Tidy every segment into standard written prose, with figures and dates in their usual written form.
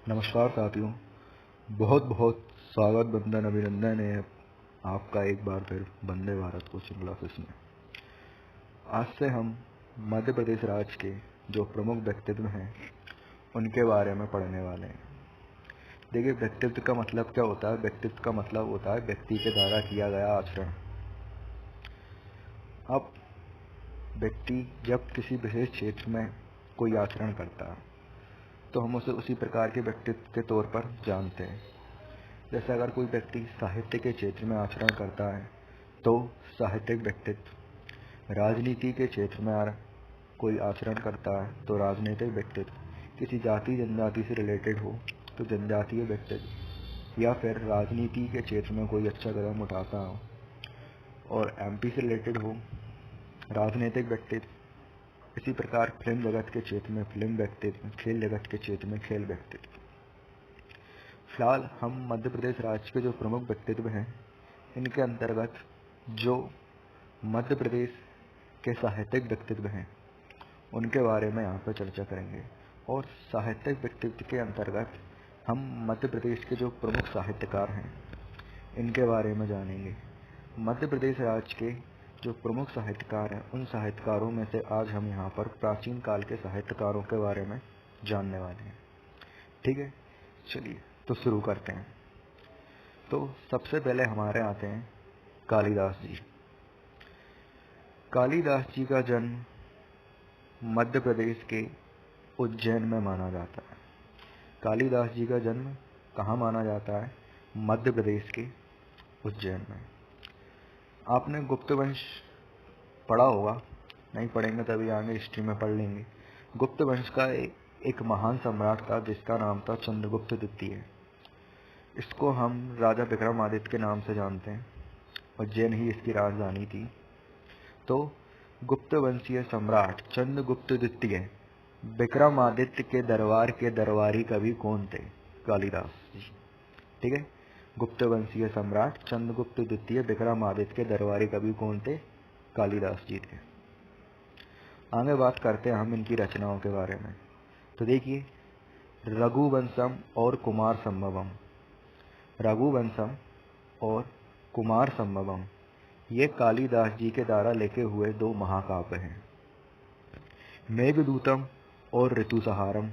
नमस्कार साथियों, बहुत बहुत स्वागत बंदन अभिनंदन है आपका एक बार फिर वंदे भारत कोचिंग क्लासेस में। आज से हम मध्य प्रदेश राज्य के जो प्रमुख व्यक्तित्व हैं उनके बारे में पढ़ने वाले हैं। देखिए, व्यक्तित्व का मतलब क्या होता है? व्यक्तित्व का मतलब होता है व्यक्ति के द्वारा किया गया आचरण। अब व्यक्ति जब किसी विशेष क्षेत्र में कोई आचरण करता है तो हम उसे उसी प्रकार के व्यक्तित्व के तौर पर जानते हैं। जैसे अगर कोई व्यक्ति साहित्य के क्षेत्र में आचरण करता है तो साहित्यिक व्यक्तित्व, राजनीति के क्षेत्र में कोई आचरण करता है तो राजनीतिक व्यक्तित्व, किसी जाति जनजाति से रिलेटेड हो तो जनजातीय व्यक्तित्व, या फिर राजनीति के क्षेत्र में कोई अच्छा कदम उठाता हो और एमपी से रिलेटेड हो राजनीतिक व्यक्तित्व। इसी प्रकार फिल्म जगत के क्षेत्र में फिल्म व्यक्तित्व, खेल जगत के क्षेत्र में खेल व्यक्तित्व। फिलहाल हम मध्य प्रदेश राज्य के जो प्रमुख व्यक्तित्व हैं इनके अंतर्गत जो मध्य प्रदेश के साहित्यिक व्यक्तित्व हैं उनके बारे में यहाँ पर चर्चा करेंगे। और साहित्यिक व्यक्तित्व के अंतर्गत हम मध्य प्रदेश के जो प्रमुख साहित्यकार हैं इनके बारे में जानेंगे। मध्य प्रदेश राज्य के जो प्रमुख साहित्यकार हैं उन साहित्यकारों में से आज हम यहाँ पर प्राचीन काल के साहित्यकारों के बारे में जानने वाले हैं। ठीक है, चलिए तो शुरू करते हैं। तो सबसे पहले हमारे आते हैं कालिदास जी। कालिदास जी का जन्म मध्य प्रदेश के उज्जैन में माना जाता है। कालिदास जी का जन्म कहाँ माना जाता है? मध्य प्रदेश के उज्जैन में। आपने गुप्त वंश पढ़ा होगा, नहीं पढ़ेंगे तभी आगे हिस्ट्री में पढ़ लेंगे। गुप्त वंश का एक महान सम्राट था जिसका नाम था चंद्रगुप्त द्वितीय। इसको हम राजा विक्रमादित्य के नाम से जानते हैं। उज्जैन ही इसकी राजधानी थी। तो गुप्त वंशीय सम्राट चंद्रगुप्त द्वितीय विक्रमादित्य के दरबार के दरबारी कवि कौन थे? कालिदास जी। ठीक है, गुप्त वंशीय सम्राट चंद्रगुप्त द्वितीय विक्रमादित्य के दरबारी कवि कौन थे? कालिदास जी थे। आगे बात करते हैं हम इनकी रचनाओं के बारे में। तो देखिए, रघुवंशम और कुमार संभवम, रघुवंशम और कुमार संभवम ये कालिदास जी के द्वारा लिखे हुए दो महाकाव्य हैं। मेघदूतम और ऋतुसंहारम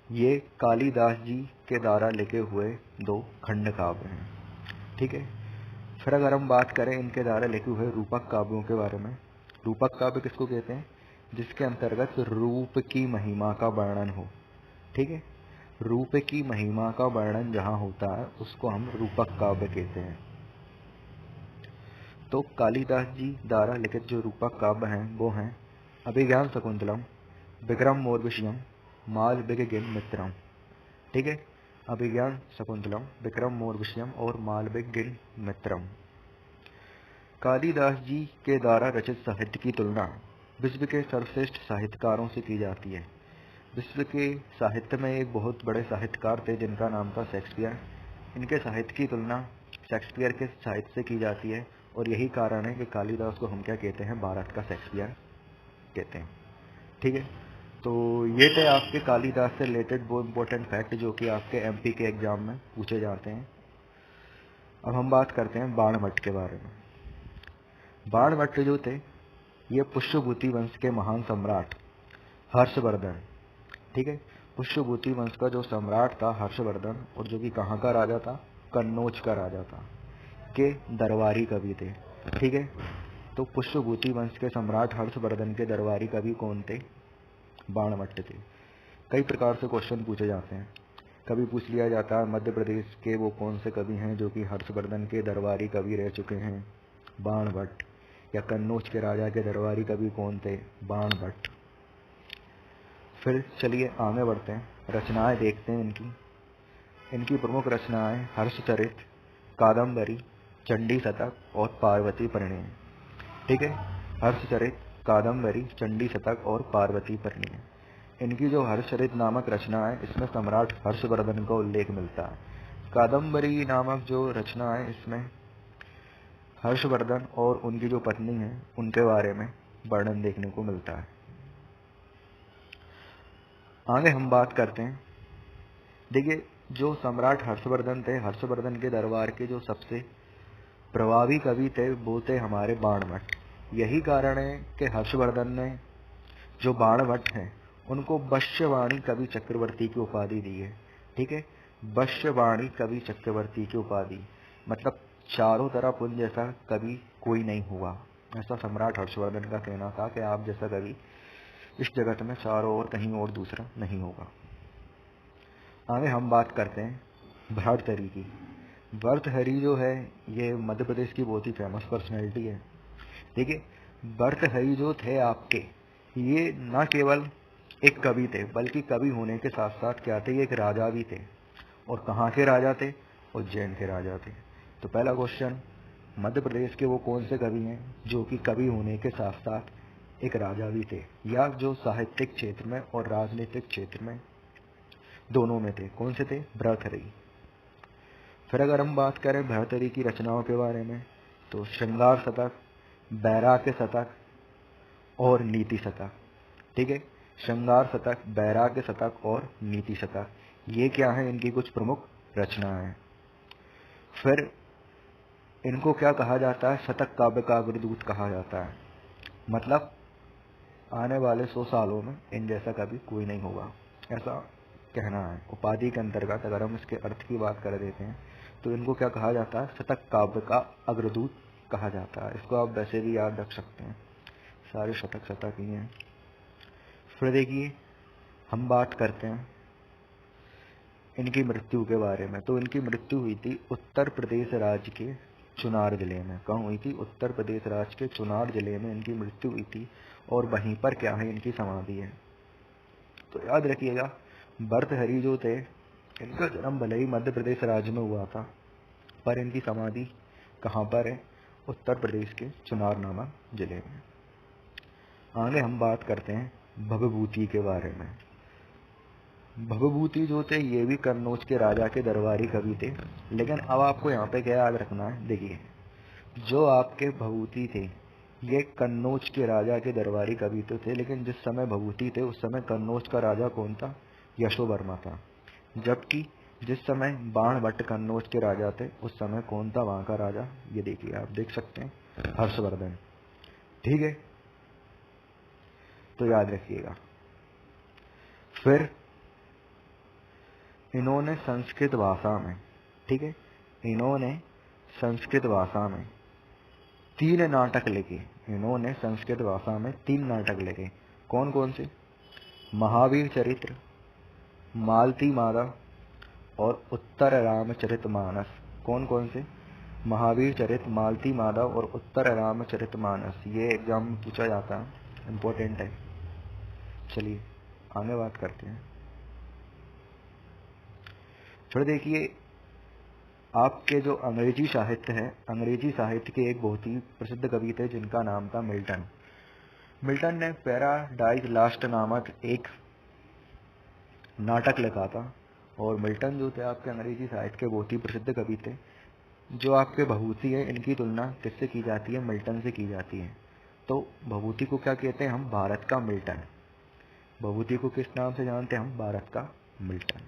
ये कालिदास जी के द्वारा लिखे हुए दो खंड काव्य हैं। ठीक है, फिर अगर हम बात करें इनके द्वारा लिखे हुए रूपक काव्यों के बारे में। रूपक काव्य किसको कहते हैं? जिसके अंतर्गत रूप की महिमा का वर्णन हो। ठीक है, रूप की महिमा का वर्णन जहाँ होता है उसको हम रूपक काव्य कहते हैं। तो कालिदास जी द्वारा लिखित जो रूपक काव्य हैं वो हैं अभिज्ञान शकुंतलम, विक्रमोर्वशीयम, मालविगगिन मित्रम। ठीक है, अभिज्ञान शकुंतलम, विक्रमोर्वशीयम और मालविगगिन मित्रम। कालिदास जी के द्वारा रचित साहित्य की तुलना विश्व के सर्वश्रेष्ठ साहित्यकारों से की जाती है। विश्व के साहित्य में एक बहुत बड़े साहित्यकार थे जिनका नाम था शेक्सपियर। इनके साहित्य की तुलना शेक्सपियर के साहित्य से की जाती है और यही कारण है कि कालिदास को हम क्या कहते हैं? भारत का शेक्सपियर कहते हैं। ठीक है, तो ये थे आपके कालिदास से रिलेटेड वो इम्पोर्टेंट फैक्ट जो कि आपके एमपी के एग्जाम में पूछे जाते हैं। अब हम बात करते हैं बाणभट्ट के बारे में। बाणभट्ट जो थे ये पुष्यभूति वंश के महान सम्राट हर्षवर्धन, ठीक है, पुष्यभूति वंश का जो सम्राट था हर्षवर्धन, और जो कि कहाँ का राजा था? कन्नौज का राजा था, के दरबारी कवि थे। ठीक है, तो पुष्यभूति वंश के सम्राट हर्षवर्धन के दरबारी कवि कौन थे? बाणभट्ट थे। कई प्रकार से क्वेश्चन पूछे जाते हैं। कभी पूछ लिया जाता है मध्य प्रदेश के वो कौन से कवि हैं जो कि हर्षवर्धन के दरबारी कवि रह चुके हैं? बाणभट्ट। या कन्नौज के राजा के दरबारी कवि कौन थे? बाणभट्ट। फिर चलिए आगे बढ़ते हैं, रचनाएं देखते हैं इनकी। इनकी प्रमुख रचनाएं हर्षचरित, कादम्बरी, चंडी शतक और पार्वती परिणय। ठीक है, हर्षचरित, कादम्बरी, चंडी शतक और पार्वती परिणय। इनकी जो हर्षचरित नामक रचना है इसमें सम्राट हर्षवर्धन का उल्लेख मिलता है। कादम्बरी नामक जो रचना है इसमें हर्षवर्धन और उनकी जो पत्नी है उनके बारे में वर्णन देखने को मिलता है। आगे हम बात करते हैं देखिए, जो सम्राट हर्षवर्धन थे, हर्षवर्धन के दरबार के जो सबसे प्रभावी कवि थे वो थे हमारे बाणभट्ट। यही कारण है कि हर्षवर्धन ने जो बाणभट्ट हैं उनको वश्यवाणी कवि चक्रवर्ती की उपाधि दी है। ठीक है, वश्यवाणी कवि चक्रवर्ती की उपाधि, मतलब चारों तरफ उन जैसा कवि कोई नहीं हुआ, ऐसा सम्राट हर्षवर्धन का कहना था कि आप जैसा कवि इस जगत में चारों ओर कहीं और दूसरा नहीं होगा। आगे हम बात करते हैं भर्तहरि की। भर्तहरि जो है ये मध्य प्रदेश की बहुत ही फेमस पर्सनैलिटी है। ठीक है, भर्तहरि जो थे आपके, ये न केवल एक कवि थे बल्कि कवि होने के साथ साथ क्या थे, ये एक राजा भी थे। और कहाँ के राजा थे? उज्जैन के राजा थे। तो पहला क्वेश्चन, मध्य प्रदेश के वो कौन से कवि हैं जो कि कवि होने के साथ साथ एक राजा भी थे, या जो साहित्यिक क्षेत्र में और राजनीतिक क्षेत्र में दोनों में थे? कौन से थे? भर्तहरि। फिर अगर हम बात करें भर्तहरि की रचनाओं के बारे में तो श्रृंगार शतक, वैराग्य शतक और नीति शतक। ठीक है, श्रृंगार शतक, वैराग्य शतक और नीति शतक, ये क्या है? इनकी कुछ प्रमुख रचनाएं हैं। फिर इनको क्या कहा जाता है? शतक काव्य का अग्रदूत कहा जाता है। मतलब आने वाले 100 सालों में इन जैसा कभी कोई नहीं होगा, ऐसा कहना है। उपाधि के अंतर्गत अगर हम इसके अर्थ की बात कर देते हैं तो इनको क्या कहा जाता है? शतक काव्य का अग्रदूत कहा जाता है। इसको आप वैसे भी याद रख सकते हैं, सारे शतक शतक ही हैं। फिर देखिए, हम बात करते हैं इनकी मृत्यु के बारे में। तो इनकी मृत्यु हुई थी उत्तर प्रदेश राज्य के चुनार जिले में। कहाँ हुई थी? उत्तर प्रदेश राज्य के चुनार जिले में इनकी मृत्यु हुई थी, और वहीं पर क्या है? इनकी समाधि है। तो याद रखिएगा, भर्तहरि जो थे, इनका जन्म भले ही मध्य प्रदेश राज्य में हुआ था, पर इनकी समाधि कहाँ पर है? उत्तर प्रदेश के चुनार नामक जिले में। आगे हम बात करते हैं भवभूति के बारे में। भवभूति जो थे ये भी कन्नौज के राजा के दरबारी कवि थे। लेकिन अब आपको यहाँ पे क्या याद रखना है? देखिए, जो आपके भवभूति थे ये कन्नौज के राजा के दरबारी कवि तो थे, लेकिन जिस समय भवभूति थे उस समय कन्नौज का राजा कौन था? यशोवर्मा था। जबकि जिस समय बाणभट्ट कन्नौज के राजा थे उस समय कौन था वहां का राजा? ये देखिए, आप देख सकते हैं, हर्षवर्धन। ठीक है, तो याद रखिएगा। फिर इन्होंने संस्कृत भाषा में, ठीक है, इन्होंने संस्कृत भाषा में 3 नाटक लिखे। इन्होंने संस्कृत भाषा में 3 नाटक लिखे। कौन कौन से? महावीर चरित्र, मालती माधव और उत्तर रामचरितमानस। कौन कौन से? महावीर चरित, मालती माधव और उत्तर रामचरितमानस। ये एग्जाम में पूछा जाता है, इम्पोर्टेंट है। चलिए आगे बात करते हैं। फिर देखिए, आपके जो अंग्रेजी साहित्य है, अंग्रेजी साहित्य के एक बहुत ही प्रसिद्ध कवि थे जिनका नाम था मिल्टन। मिल्टन ने पैराडाइज लास्ट नामक एक नाटक लिखा था। और मिल्टन जो थे आपके अंग्रेजी साहित्य के बहुत ही प्रसिद्ध कवि थे। जो आपके भभूति है इनकी तुलना किससे की जाती है? मिल्टन से की जाती है। तो भभूति को क्या कहते हैं हम? भारत का मिल्टन। भभूति को किस नाम से जानते हैं हम? भारत का मिल्टन।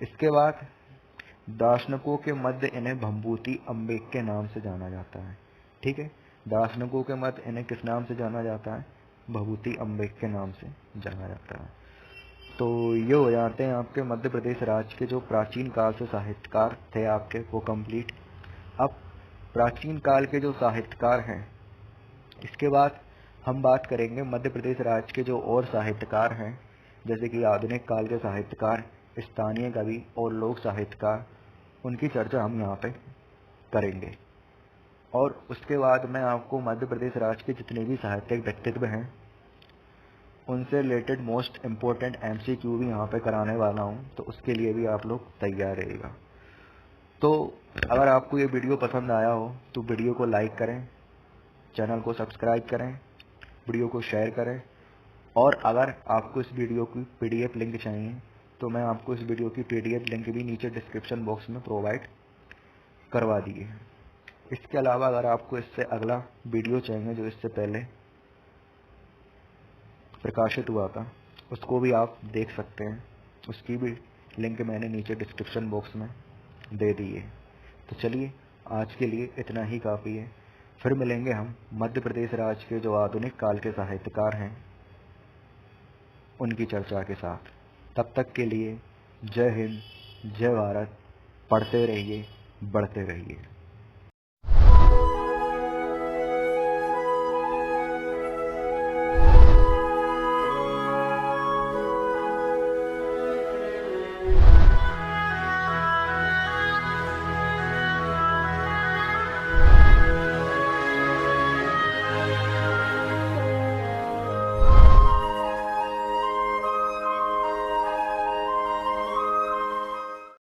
इसके बाद दार्शनिकों के मध्य इन्हें भंभूति अम्बेक के नाम से जाना जाता है। ठीक है, दार्शनिकों के मध्य इन्हें किस नाम से जाना जाता है? भभूति अम्बेक के नाम से जाना जाता है। तो ये हो जाते हैं आपके मध्य प्रदेश राज्य के जो प्राचीन काल से साहित्यकार थे आपके, वो कंप्लीट। अब प्राचीन काल के जो साहित्यकार हैं, इसके बाद हम बात करेंगे मध्य प्रदेश राज्य के जो और साहित्यकार हैं, जैसे कि आधुनिक काल के साहित्यकार, स्थानीय कवि और लोक साहित्यकार। उनकी चर्चा हम यहाँ पे करेंगे। और उसके बाद मैं आपको मध्य प्रदेश राज्य के जितने भी साहित्यिक व्यक्तित्व हैं उनसे रिलेटेड मोस्ट इम्पोर्टेंट MCQ भी यहाँ पे कराने वाला हूँ, तो उसके लिए भी आप लोग तैयार रहिएगा। तो अगर आपको ये वीडियो पसंद आया हो तो वीडियो को लाइक करें, चैनल को सब्सक्राइब करें, वीडियो को शेयर करें। और अगर आपको इस वीडियो की PDF लिंक चाहिए तो मैं आपको इस वीडियो की PDF लिंक भी नीचे डिस्क्रिप्शन बॉक्स में प्रोवाइड करवा दी है। इसके अलावा अगर आपको इससे अगला वीडियो चाहिए जो इससे पहले प्रकाशित हुआ था, उसको भी आप देख सकते हैं। उसकी भी लिंक मैंने नीचे डिस्क्रिप्शन बॉक्स में दे दी है। तो चलिए आज के लिए इतना ही काफ़ी है। फिर मिलेंगे हम मध्य प्रदेश राज्य के जो आधुनिक काल के साहित्यकार हैं उनकी चर्चा के साथ। तब तक के लिए जय हिंद, जय भारत। पढ़ते रहिए, बढ़ते रहिए।